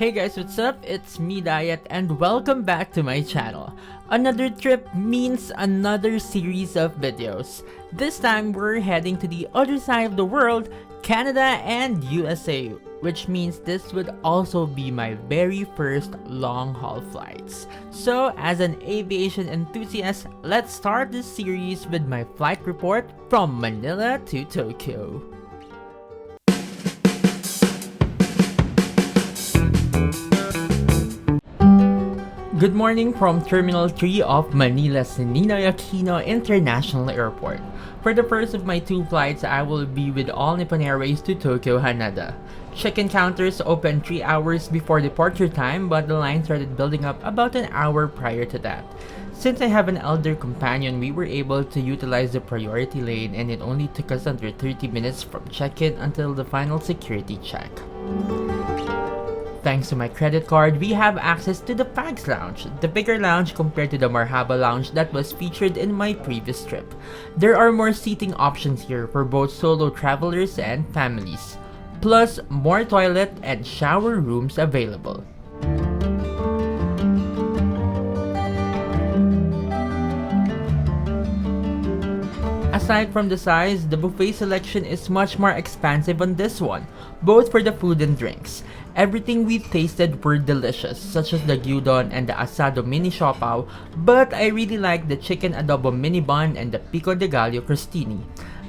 Hey guys, what's up? It's me, Diet, and welcome back to my channel. Another trip means another series of videos. This time, we're heading to the other side of the world, Canada and USA, which means this would also be my very first long-haul flights. So, as an aviation enthusiast, let's start this series with my flight report from Manila to Tokyo. Good morning from Terminal 3 of Manila's Ninoy Aquino International Airport. For the first of my two flights, I will be with All Nippon Airways to Tokyo, Haneda. Check-in counters opened 3 hours before departure time, but the line started building up about an hour prior to that. Since I have an elder companion, we were able to utilize the priority lane, and it only took us under 30 minutes from check-in until the final security check. Thanks to my credit card, we have access to the Fags Lounge, the bigger lounge compared to the Marhaba Lounge that was featured in my previous trip. There are more seating options here for both solo travelers and families, plus more toilet and shower rooms available. Aside from the size, the buffet selection is much more expansive on this one, both for the food and drinks. Everything we tasted were delicious, such as the gyudon and the asado mini siopaw, but I really liked the chicken adobo mini bun and the pico de gallo crostini.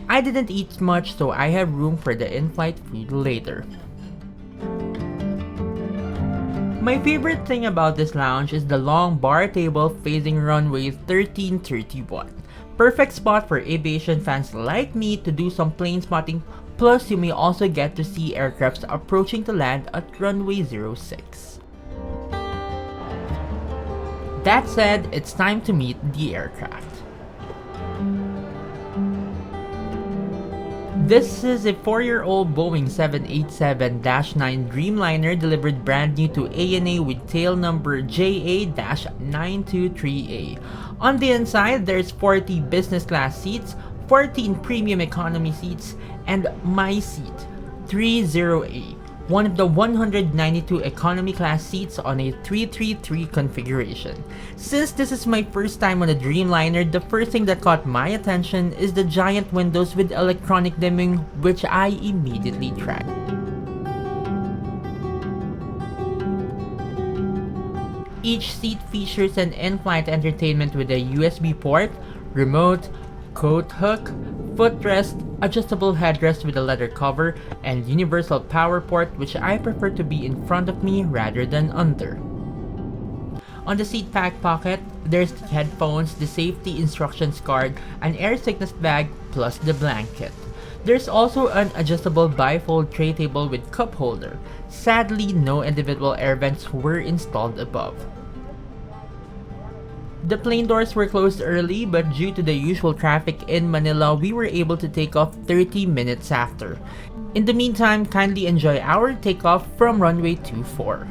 I didn't eat much, so I have room for the in-flight food later. My favorite thing about this lounge is the long bar table facing runway 1331. Perfect spot for aviation fans like me to do some plane spotting, plus you may also get to see aircrafts approaching to land at runway 06. That said, it's time to meet the aircraft. This is a 4-year-old Boeing 787-9 Dreamliner delivered brand new to ANA with tail number JA-923A. On the inside, there's 40 business class seats, 14 premium economy seats, and my seat, 30A, one of the 192 economy class seats on a 333 configuration. Since this is my first time on a Dreamliner, the first thing that caught my attention is the giant windows with electronic dimming, which I immediately tried. Each seat features an in-flight entertainment with a USB port, remote, coat hook, footrest, adjustable headrest with a leather cover, and universal power port, which I prefer to be in front of me rather than under. On the seat pack pocket, there's the headphones, the safety instructions card, an air sickness bag, plus the blanket. There's also an adjustable bifold tray table with cup holder. Sadly, no individual air vents were installed above. The plane doors were closed early, but due to the usual traffic in Manila, we were able to take off 30 minutes after. In the meantime, kindly enjoy our takeoff from runway 24.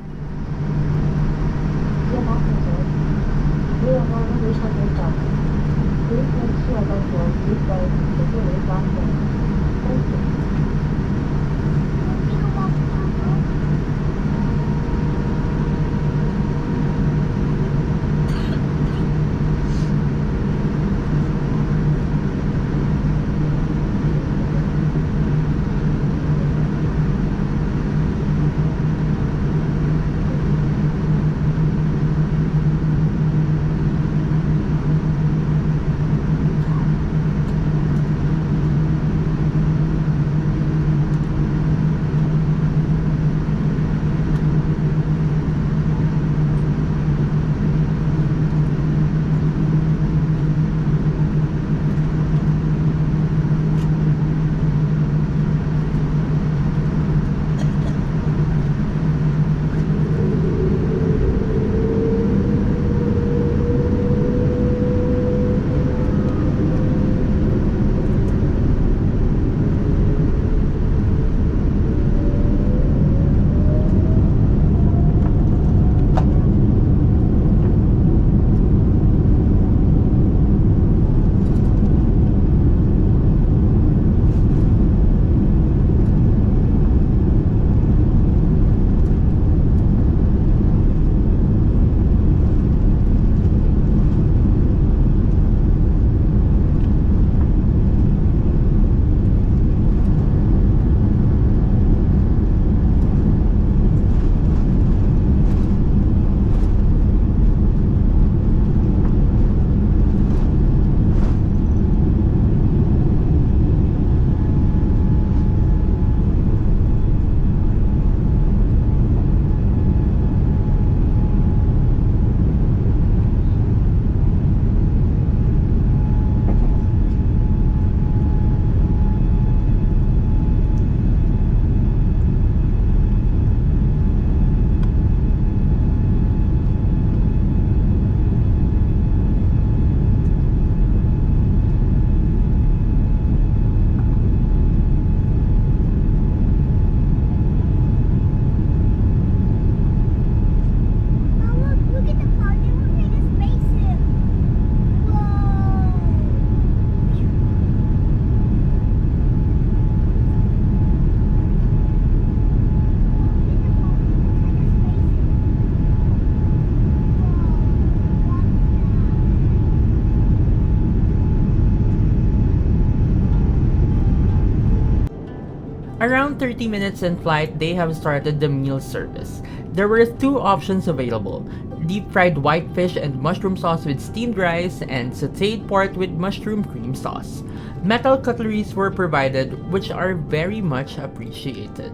Around 30 minutes in flight, they have started the meal service. There were two options available: deep fried whitefish and mushroom sauce with steamed rice, and sauteed pork with mushroom cream sauce. Metal cutleries were provided, which are very much appreciated.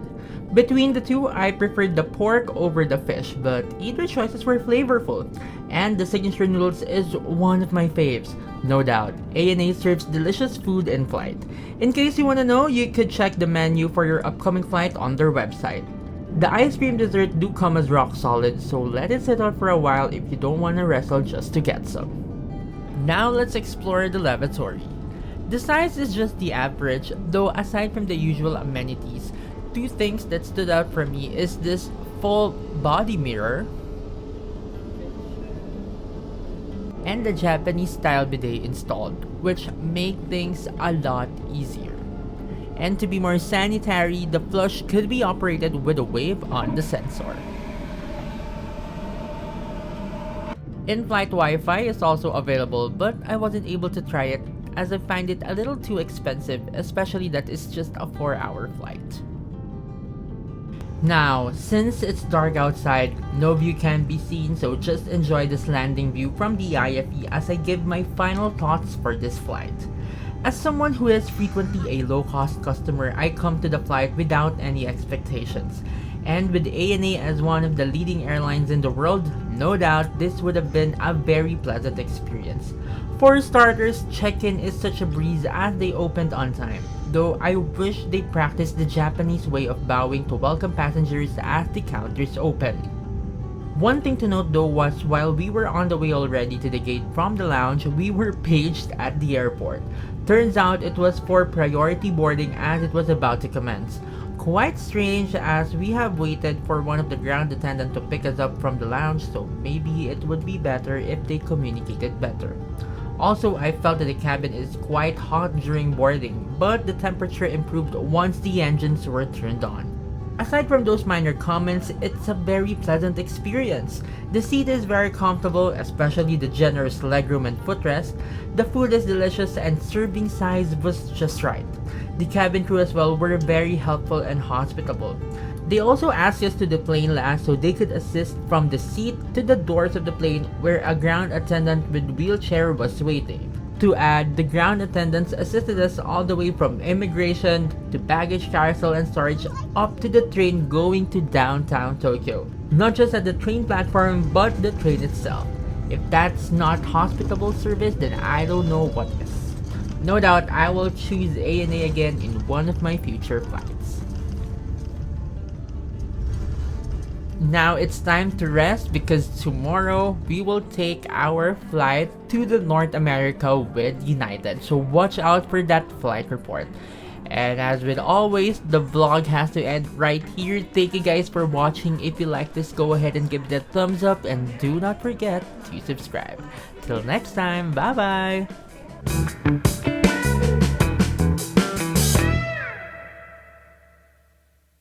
Between the two, I preferred the pork over the fish, but either choices were flavorful. And the signature noodles is one of my faves. No doubt, ANA serves delicious food in flight. In case you wanna know, you could check the menu for your upcoming flight on their website. The ice cream dessert do come as rock solid, so let it sit out for a while if you don't wanna wrestle just to get some. Now let's explore the lavatory. The size is just the average, though aside from the usual amenities, two things that stood out for me is this full body mirror and the Japanese style bidet installed, which make things a lot easier. And to be more sanitary, the flush could be operated with a wave on the sensor. In-flight Wi-Fi is also available, but I wasn't able to try it as I find it a little too expensive, especially that it's just a 4-hour flight. Now, since it's dark outside, no view can be seen, so just enjoy this landing view from the IFE as I give my final thoughts for this flight. As someone who is frequently a low-cost customer, I come to the flight without any expectations. And with ANA as one of the leading airlines in the world, no doubt this would have been a very pleasant experience. For starters, check-in is such a breeze as they opened on time, though I wish they practiced the Japanese way of bowing to welcome passengers as the counters open. One thing to note though was while we were on the way already to the gate from the lounge, we were paged at the airport. Turns out it was for priority boarding as it was about to commence. Quite strange as we have waited for one of the ground attendants to pick us up from the lounge, so maybe it would be better if they communicated better. Also, I felt that the cabin is quite hot during boarding, but the temperature improved once the engines were turned on. Aside from those minor comments, it's a very pleasant experience. The seat is very comfortable, especially the generous legroom and footrest. The food is delicious and serving size was just right. The cabin crew as well were very helpful and hospitable. They also asked us to the plane last so they could assist from the seat to the doors of the plane where a ground attendant with wheelchair was waiting. To add, the ground attendants assisted us all the way from immigration to baggage carousel and storage up to the train going to downtown Tokyo. Not just at the train platform but the train itself. If that's not hospitable service, then I don't know what is. No doubt I will choose ANA again in one of my future flights. Now it's time to rest because tomorrow we will take our flight to the North America with United. So watch out for that flight report. And as with always, the vlog has to end right here. Thank you guys for watching. If you like this, go ahead and give it a thumbs up and do not forget to subscribe. Till next time, bye bye!